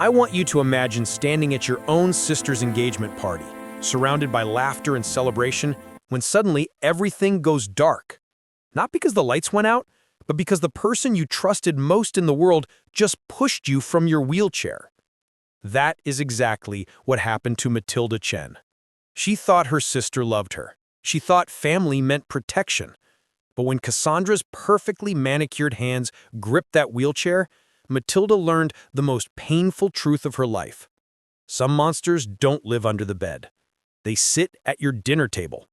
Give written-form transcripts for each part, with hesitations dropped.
I want you to imagine standing at your own sister's engagement party, surrounded by laughter and celebration, when suddenly everything goes dark. Not because the lights went out, but because the person you trusted most in the world just pushed you from your wheelchair. That is exactly what happened to Matilda Chen. She thought her sister loved her. She thought family meant protection. But when Cassandra's perfectly manicured hands gripped that wheelchair, Matilda learned the most painful truth of her life. Some monsters don't live under the bed. They sit at your dinner table.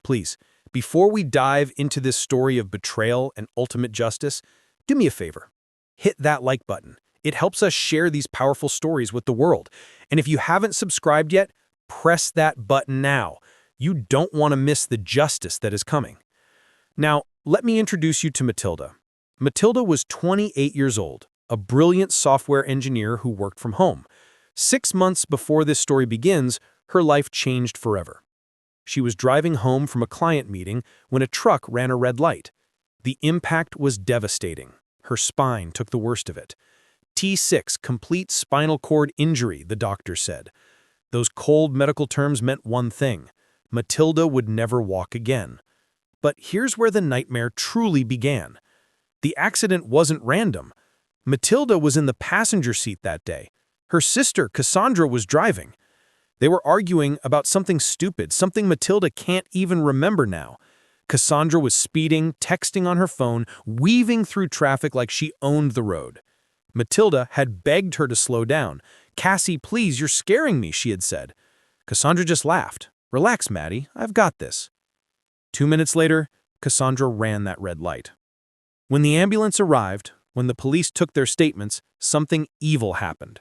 Please, before we dive into this story of betrayal and ultimate justice, do me a favor. Hit that like button. It helps us share these powerful stories with the world. And if you haven't subscribed yet, press that button now. You don't want to miss the justice that is coming. Now, let me introduce you to Matilda. Matilda was 28 years old, a brilliant software engineer who worked from home. 6 months before this story begins, her life changed forever. She was driving home from a client meeting when a truck ran a red light. The impact was devastating. Her spine took the worst of it. T6, complete spinal cord injury, the doctor said. Those cold medical terms meant one thing: Matilda would never walk again. But here's where the nightmare truly began. The accident wasn't random. Matilda was in the passenger seat that day. Her sister, Cassandra, was driving. They were arguing about something stupid, something Matilda can't even remember now. Cassandra was speeding, texting on her phone, weaving through traffic like she owned the road. Matilda had begged her to slow down. "Cassie, please, you're scaring me," she had said. Cassandra just laughed. "Relax, Maddie, I've got this." 2 minutes later, Cassandra ran that red light. When the ambulance arrived, when the police took their statements, something evil happened.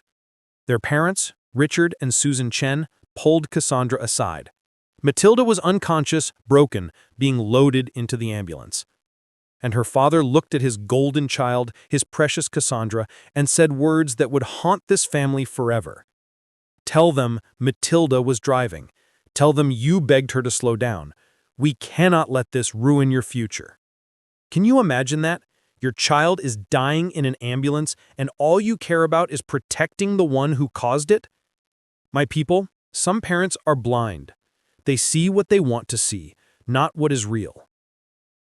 Their parents, Richard and Susan Chen, pulled Cassandra aside. Matilda was unconscious, broken, being loaded into the ambulance. And her father looked at his golden child, his precious Cassandra, and said words that would haunt this family forever. "Tell them Matilda was driving. Tell them you begged her to slow down. We cannot let this ruin your future." Can you imagine that? Your child is dying in an ambulance, and all you care about is protecting the one who caused it? My people, some parents are blind. They see what they want to see, not what is real.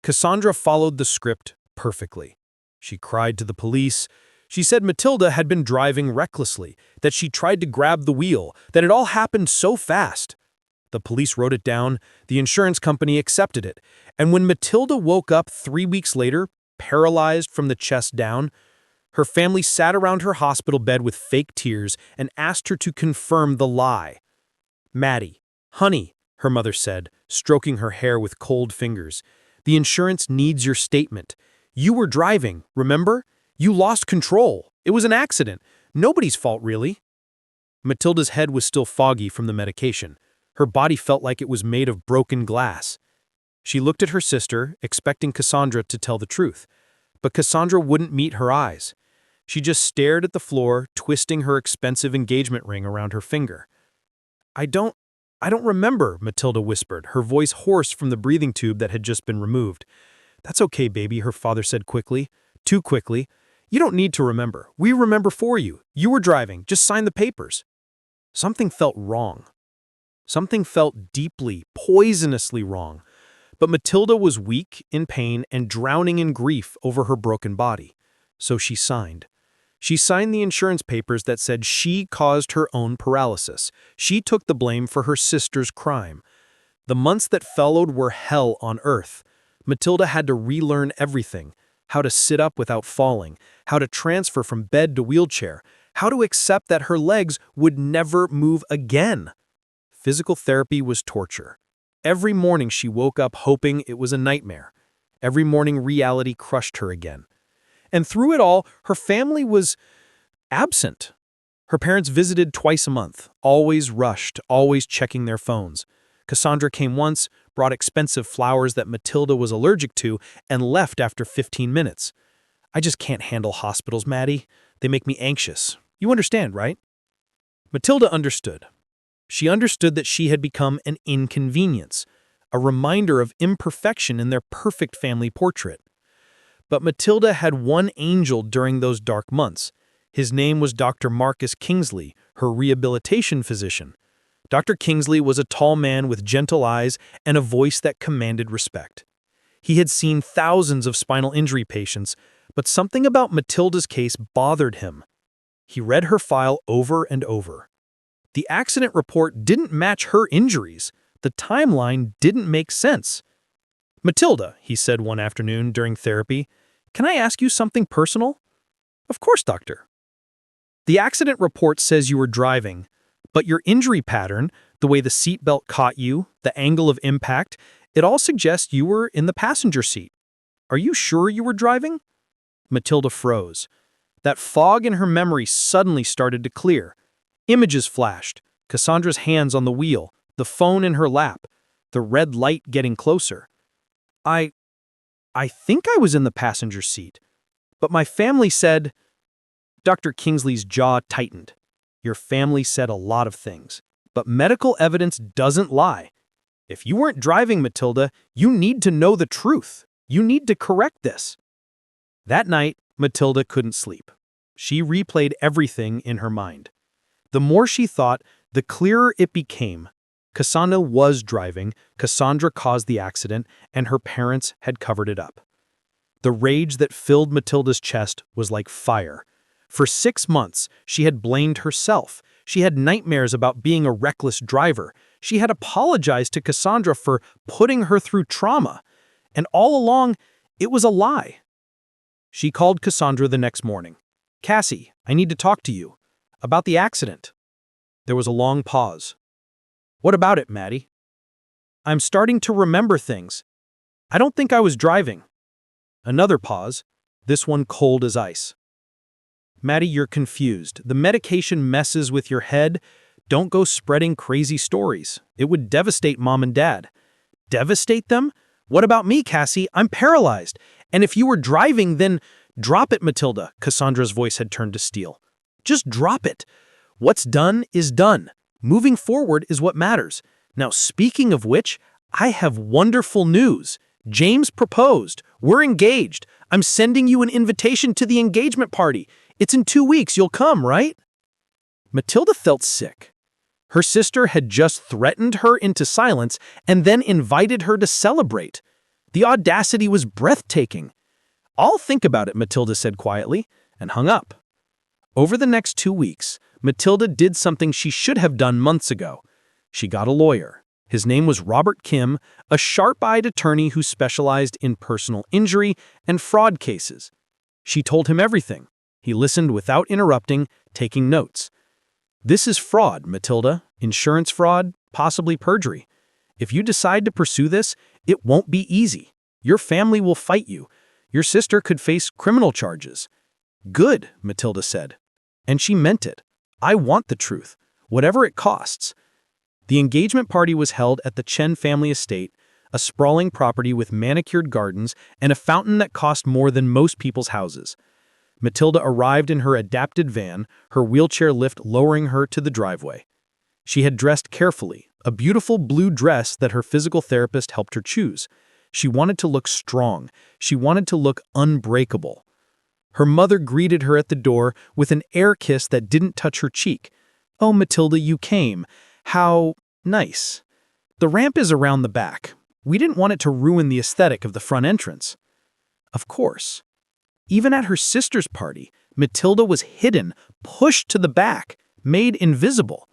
Cassandra followed the script perfectly. She cried to the police. She said Matilda had been driving recklessly, that she tried to grab the wheel, that it all happened so fast. The police wrote it down, the insurance company accepted it, and when Matilda woke up 3 weeks later, paralyzed from the chest down, her family sat around her hospital bed with fake tears and asked her to confirm the lie. "Maddie, honey," her mother said, stroking her hair with cold fingers, "the insurance needs your statement. You were driving, remember? You lost control. It was an accident. Nobody's fault, really." Matilda's head was still foggy from the medication. Her body felt like it was made of broken glass. She looked at her sister, expecting Cassandra to tell the truth. But Cassandra wouldn't meet her eyes. She just stared at the floor, twisting her expensive engagement ring around her finger. I don't remember," Matilda whispered, her voice hoarse from the breathing tube that had just been removed. "That's okay, baby," her father said quickly. Too quickly. "You don't need to remember. We remember for you. You were driving. Just sign the papers." Something felt wrong. Something felt deeply, poisonously wrong. But Matilda was weak, in pain, and drowning in grief over her broken body. So she signed. She signed the insurance papers that said she caused her own paralysis. She took the blame for her sister's crime. The months that followed were hell on earth. Matilda had to relearn everything: how to sit up without falling, how to transfer from bed to wheelchair, how to accept that her legs would never move again. Physical therapy was torture. Every morning she woke up hoping it was a nightmare. Every morning reality crushed her again. And through it all, her family was absent. Her parents visited twice a month, always rushed, always checking their phones. Cassandra came once, brought expensive flowers that Matilda was allergic to, and left after 15 minutes. "I just can't handle hospitals, Maddie. They make me anxious. You understand, right?" Matilda understood. She understood that she had become an inconvenience, a reminder of imperfection in their perfect family portrait. But Matilda had one angel during those dark months. His name was Dr. Marcus Kingsley, her rehabilitation physician. Dr. Kingsley was a tall man with gentle eyes and a voice that commanded respect. He had seen thousands of spinal injury patients, but something about Matilda's case bothered him. He read her file over and over. The accident report didn't match her injuries. The timeline didn't make sense. "Matilda," he said one afternoon during therapy, "can I ask you something personal?" "Of course, doctor." "The accident report says you were driving, but your injury pattern, the way the seatbelt caught you, the angle of impact, it all suggests you were in the passenger seat. Are you sure you were driving?" Matilda froze. That fog in her memory suddenly started to clear. Images flashed, Cassandra's hands on the wheel, the phone in her lap, the red light getting closer. I think I was in the passenger seat, but my family said—" Dr. Kingsley's jaw tightened. "Your family said a lot of things, but medical evidence doesn't lie. If you weren't driving, Matilda, you need to know the truth. You need to correct this." That night, Matilda couldn't sleep. She replayed everything in her mind. The more she thought, the clearer it became. Cassandra was driving, Cassandra caused the accident, and her parents had covered it up. The rage that filled Matilda's chest was like fire. For 6 months, she had blamed herself. She had nightmares about being a reckless driver. She had apologized to Cassandra for putting her through trauma. And all along, it was a lie. She called Cassandra the next morning. "Cassie, I need to talk to you. About the accident." There was a long pause. "What about it, Maddie?" "I'm starting to remember things. I don't think I was driving." Another pause, this one cold as ice. "Maddie, you're confused. The medication messes with your head. Don't go spreading crazy stories. It would devastate Mom and Dad." "Devastate them? What about me, Cassie? I'm paralyzed. And if you were driving, then—" "Drop it, Matilda." Cassandra's voice had turned to steel. "Just drop it. What's done is done. Moving forward is what matters. Now, speaking of which, I have wonderful news. James proposed. We're engaged. I'm sending you an invitation to the engagement party. It's in 2 weeks. You'll come, right?" Matilda felt sick. Her sister had just threatened her into silence and then invited her to celebrate. The audacity was breathtaking. "I'll think about it," Matilda said quietly, and hung up. Over the next 2 weeks, Matilda did something she should have done months ago. She got a lawyer. His name was Robert Kim, a sharp-eyed attorney who specialized in personal injury and fraud cases. She told him everything. He listened without interrupting, taking notes. "This is fraud, Matilda. Insurance fraud, possibly perjury. If you decide to pursue this, it won't be easy. Your family will fight you. Your sister could face criminal charges." "Good," Matilda said. And she meant it. "I want the truth, whatever it costs." The engagement party was held at the Chen family estate, a sprawling property with manicured gardens and a fountain that cost more than most people's houses. Matilda arrived in her adapted van, her wheelchair lift lowering her to the driveway. She had dressed carefully, a beautiful blue dress that her physical therapist helped her choose. She wanted to look strong. She wanted to look unbreakable. Her mother greeted her at the door with an air kiss that didn't touch her cheek. "Oh, Matilda, you came. How nice. The ramp is around the back. We didn't want it to ruin the aesthetic of the front entrance." Of course. Even at her sister's party, Matilda was hidden, pushed to the back, made invisible.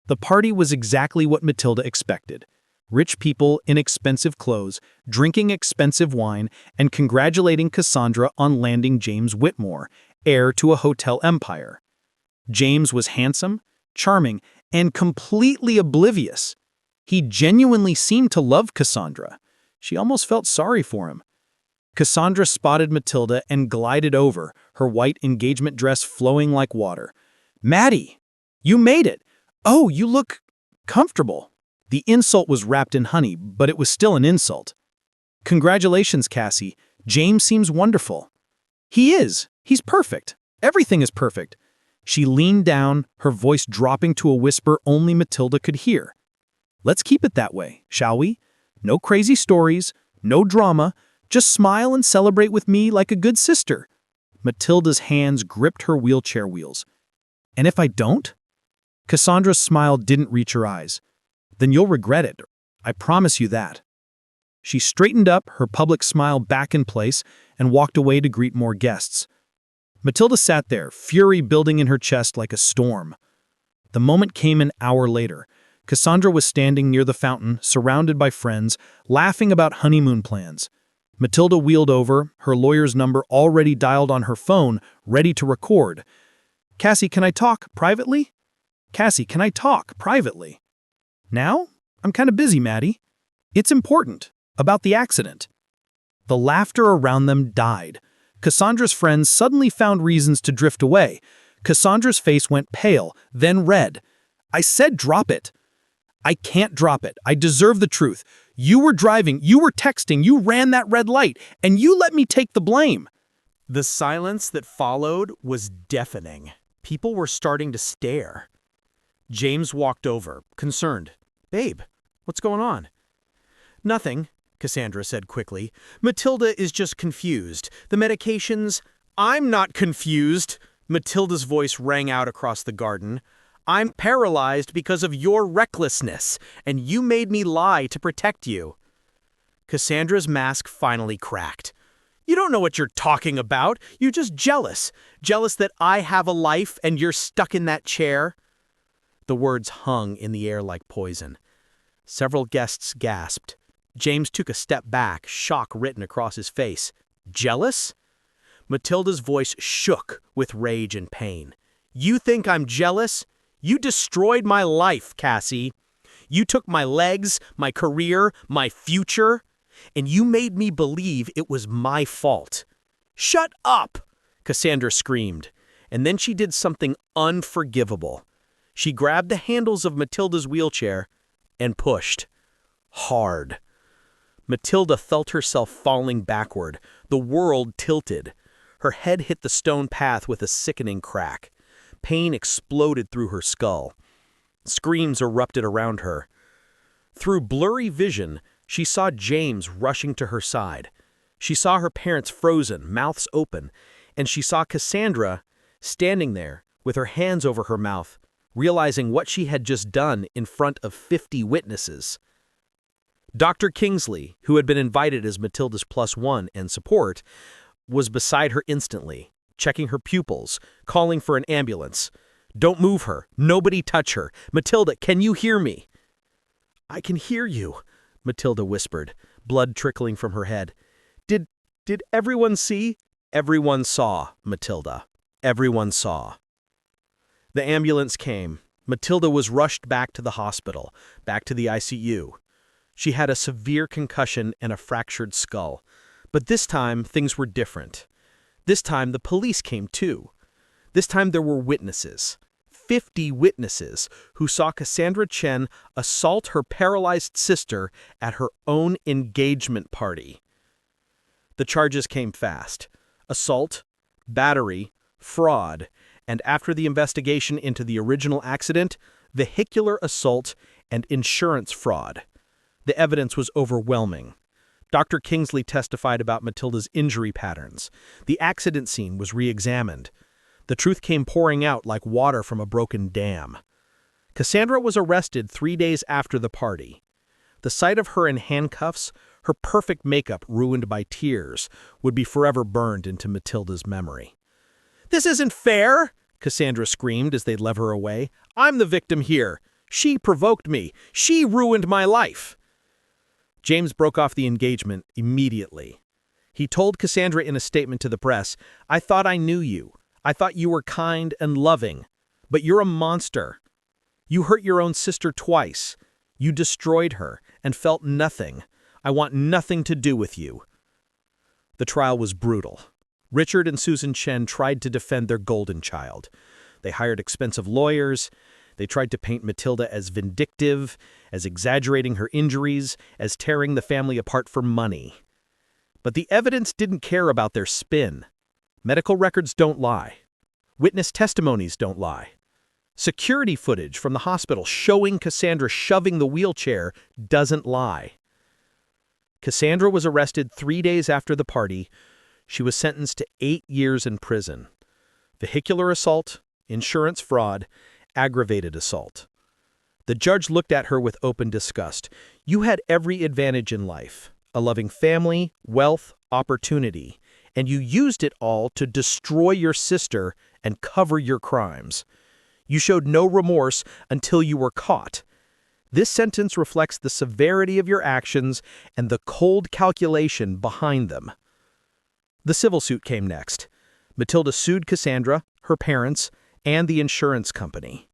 The party was exactly what Matilda expected. Rich people in expensive clothes, drinking expensive wine, and congratulating Cassandra on landing James Whitmore, heir to a hotel empire. James was handsome, charming, and completely oblivious. He genuinely seemed to love Cassandra. She almost felt sorry for him. Cassandra spotted Matilda and glided over, her white engagement dress flowing like water. "Maddie, you made it! Oh, you look comfortable." The insult was wrapped in honey, but it was still an insult. "Congratulations, Cassie. James seems wonderful." "He is. He's perfect. Everything is perfect." She leaned down, her voice dropping to a whisper only Matilda could hear. "Let's keep it that way, shall we? No crazy stories, no drama. Just smile and celebrate with me like a good sister." Matilda's hands gripped her wheelchair wheels. "And if I don't?" Cassandra's smile didn't reach her eyes. "Then you'll regret it. I promise you that." She straightened up, her public smile back in place, and walked away to greet more guests. Matilda sat there, fury building in her chest like a storm. The moment came an hour later. Cassandra was standing near the fountain, surrounded by friends, laughing about honeymoon plans. Matilda wheeled over, her lawyer's number already dialed on her phone, ready to record. "Cassie, can I talk privately? Cassie, can I talk privately?" "Now? I'm kind of busy, Maddie." "It's important. About the accident." The laughter around them died. Cassandra's friends suddenly found reasons to drift away. Cassandra's face went pale, then red. "I said drop it." "I can't drop it. I deserve the truth. You were driving, you were texting, you ran that red light, and you let me take the blame." The silence that followed was deafening. People were starting to stare. James walked over, concerned. "Babe, what's going on?" "Nothing," Cassandra said quickly. "Matilda is just confused. The medications—" "I'm not confused!" Matilda's voice rang out across the garden. "I'm paralyzed because of your recklessness, and you made me lie to protect you." Cassandra's mask finally cracked. "You don't know what you're talking about. You're just jealous. Jealous that I have a life and you're stuck in that chair." The words hung in the air like poison. Several guests gasped. James took a step back, shock written across his face. "Jealous?" Matilda's voice shook with rage and pain. "You think I'm jealous? You destroyed my life, Cassie. You took my legs, my career, my future, and you made me believe it was my fault." "Shut up!" Cassandra screamed, and then she did something unforgivable. She grabbed the handles of Matilda's wheelchair and pushed. Hard. Matilda felt herself falling backward. The world tilted. Her head hit the stone path with a sickening crack. Pain exploded through her skull. Screams erupted around her. Through blurry vision, she saw James rushing to her side. She saw her parents frozen, mouths open, and she saw Cassandra standing there with her hands over her mouth, realizing what she had just done in front of 50 witnesses. Dr. Kingsley, who had been invited as Matilda's +1 and support, was beside her instantly, checking her pupils, calling for an ambulance. "Don't move her. Nobody touch her. Matilda, can you hear me?" "I can hear you," Matilda whispered, blood trickling from her head. Did everyone see?" "Everyone saw, Matilda. Everyone saw." The ambulance came. Matilda was rushed back to the hospital, back to the ICU. She had a severe concussion and a fractured skull. But this time, things were different. This time, the police came too. This time, there were witnesses. 50 witnesses who saw Cassandra Chen assault her paralyzed sister at her own engagement party. The charges came fast. Assault, battery, fraud, and after the investigation into the original accident, vehicular assault and insurance fraud. The evidence was overwhelming. Dr. Kingsley testified about Matilda's injury patterns. The accident scene was re-examined. The truth came pouring out like water from a broken dam. Cassandra was arrested 3 days after the party. The sight of her in handcuffs, her perfect makeup ruined by tears, would be forever burned into Matilda's memory. "This isn't fair!" Cassandra screamed as they led her away. "I'm the victim here. She provoked me. She ruined my life." James broke off the engagement immediately. He told Cassandra in a statement to the press, "I thought I knew you. I thought you were kind and loving. But you're a monster. You hurt your own sister twice. You destroyed her and felt nothing. I want nothing to do with you." The trial was brutal. Richard and Susan Chen tried to defend their golden child. They hired expensive lawyers. They tried to paint Matilda as vindictive, as exaggerating her injuries, as tearing the family apart for money. But the evidence didn't care about their spin. Medical records don't lie. Witness testimonies don't lie. Security footage from the hospital showing Cassandra shoving the wheelchair doesn't lie. Cassandra was arrested 3 days after the party. She was sentenced to 8 years in prison. Vehicular assault, insurance fraud, aggravated assault. The judge looked at her with open disgust. You had every advantage in life, a loving family, wealth, opportunity, and you used it all to destroy your sister and cover your crimes. You showed no remorse until you were caught. This sentence reflects the severity of your actions and the cold calculation behind them. The civil suit came next. Matilda sued Cassandra, her parents, and the insurance company.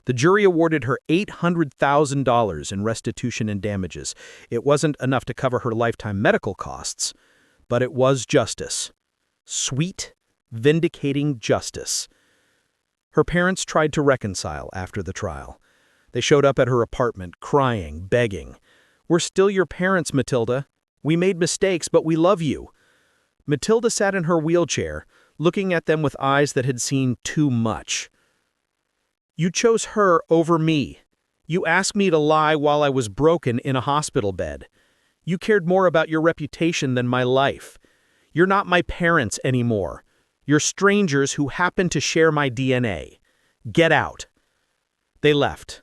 The jury awarded her $800,000 in restitution and damages. It wasn't enough to cover her lifetime medical costs, but it was justice. Sweet, vindicating justice. Her parents tried to reconcile after the trial. They showed up at her apartment, crying, begging. "We're still your parents, Matilda. We made mistakes, but we love you." Matilda sat in her wheelchair, looking at them with eyes that had seen too much. "You chose her over me. You asked me to lie while I was broken in a hospital bed. You cared more about your reputation than my life. You're not my parents anymore. You're strangers who happen to share my DNA. Get out." They left.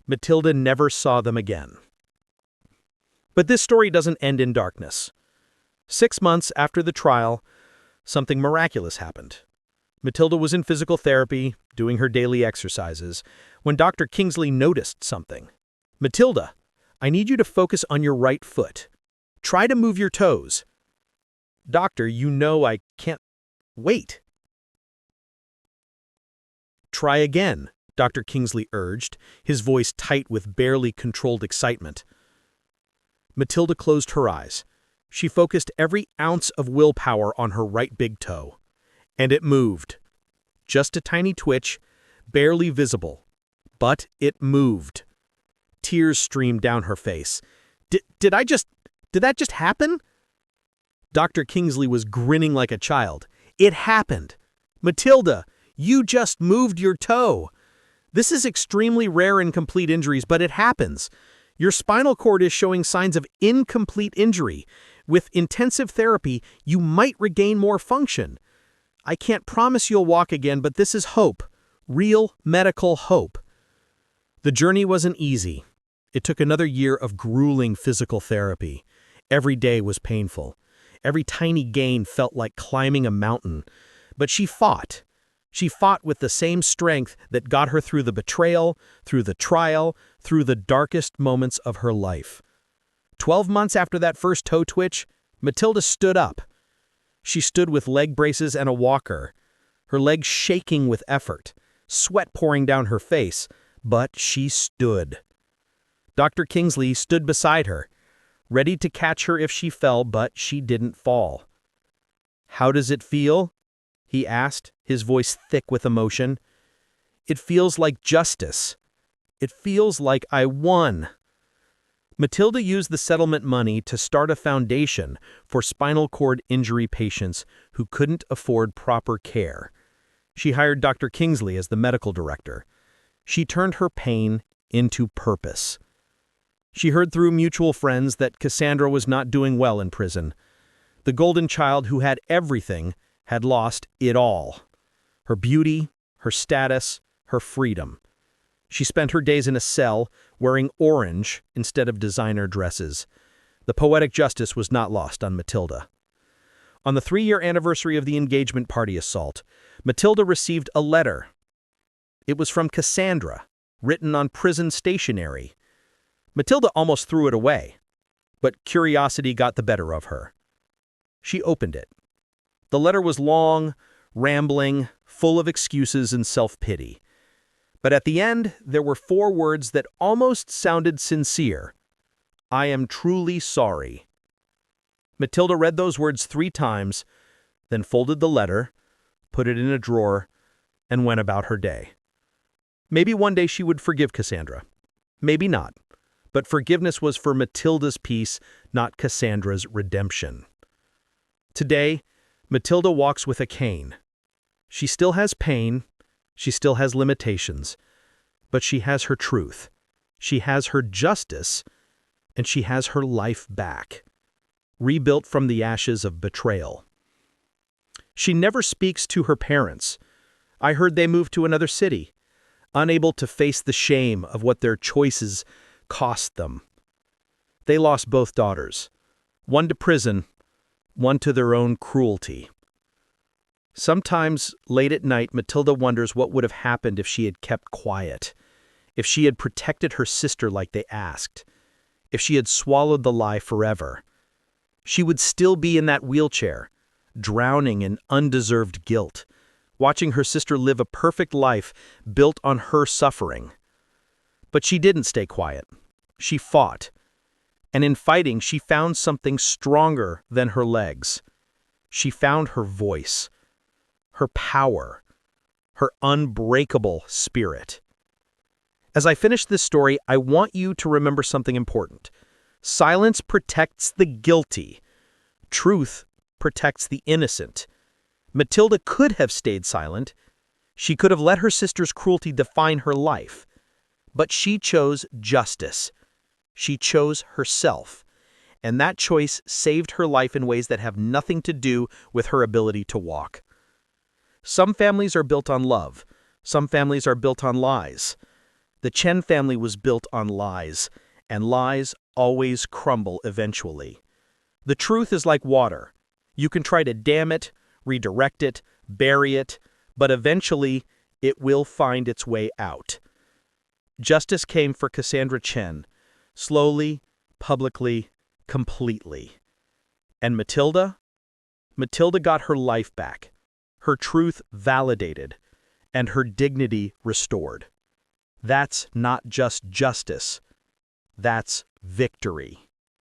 Matilda never saw them again. But this story doesn't end in darkness. 6 months after the trial, something miraculous happened. Matilda was in physical therapy, doing her daily exercises, when Dr. Kingsley noticed something. "Matilda, I need you to focus on your right foot. Try to move your toes." "Doctor, you know I can't." "Wait." "Try again," Dr. Kingsley urged, his voice tight with barely controlled excitement. Matilda closed her eyes. She focused every ounce of willpower on her right big toe. And it moved. Just a tiny twitch, barely visible. But it moved. Tears streamed down her face. Did that just happen?" Dr. Kingsley was grinning like a child. "It happened. Matilda, you just moved your toe. This is extremely rare in complete injuries, but it happens. Your spinal cord is showing signs of incomplete injury. With intensive therapy, you might regain more function. I can't promise you'll walk again, but this is hope. Real medical hope." The journey wasn't easy. It took another year of grueling physical therapy. Every day was painful. Every tiny gain felt like climbing a mountain. But she fought. She fought with the same strength that got her through the betrayal, through the trial, through the darkest moments of her life. 12 months after that first toe twitch, Matilda stood up. She stood with leg braces and a walker, her legs shaking with effort, sweat pouring down her face, but she stood. Dr. Kingsley stood beside her, ready to catch her if she fell, but she didn't fall. "How does it feel?" he asked, his voice thick with emotion. "It feels like justice. It feels like I won." Matilda used the settlement money to start a foundation for spinal cord injury patients who couldn't afford proper care. She hired Dr. Kingsley as the medical director. She turned her pain into purpose. She heard through mutual friends that Cassandra was not doing well in prison. The golden child who had everything had lost it all. Her beauty, her status, her freedom. She spent her days in a cell, wearing orange instead of designer dresses. The poetic justice was not lost on Matilda. On the 3-year anniversary of the engagement party assault, Matilda received a letter. It was from Cassandra, written on prison stationery. Matilda almost threw it away, but curiosity got the better of her. She opened it. The letter was long, rambling, full of excuses and self-pity. But at the end, there were 4 words that almost sounded sincere. "I am truly sorry." Matilda read those words 3 times, then folded the letter, put it in a drawer, and went about her day. Maybe one day she would forgive Cassandra. Maybe not. But forgiveness was for Matilda's peace, not Cassandra's redemption. Today, Matilda walks with a cane. She still has pain, she still has limitations, but she has her truth, she has her justice, and she has her life back, rebuilt from the ashes of betrayal. She never speaks to her parents. I heard they moved to another city, unable to face the shame of what their choices cost them. They lost both daughters, one to prison, one to their own cruelty. Sometimes, late at night, Matilda wonders what would have happened if she had kept quiet, if she had protected her sister like they asked, if she had swallowed the lie forever. She would still be in that wheelchair, drowning in undeserved guilt, watching her sister live a perfect life built on her suffering. But she didn't stay quiet. She fought. And in fighting, she found something stronger than her legs. She found her voice, her power, her unbreakable spirit. As I finish this story, I want you to remember something important. Silence protects the guilty. Truth protects the innocent. Matilda could have stayed silent. She could have let her sister's cruelty define her life. But she chose justice. She chose herself. And that choice saved her life in ways that have nothing to do with her ability to walk. Some families are built on love. Some families are built on lies. The Chen family was built on lies, and lies always crumble eventually. The truth is like water. You can try to dam it, redirect it, bury it, but eventually it will find its way out. Justice came for Cassandra Chen, slowly, publicly, completely. And Matilda? Matilda got her life back, her truth validated, and her dignity restored. That's not just justice. That's victory.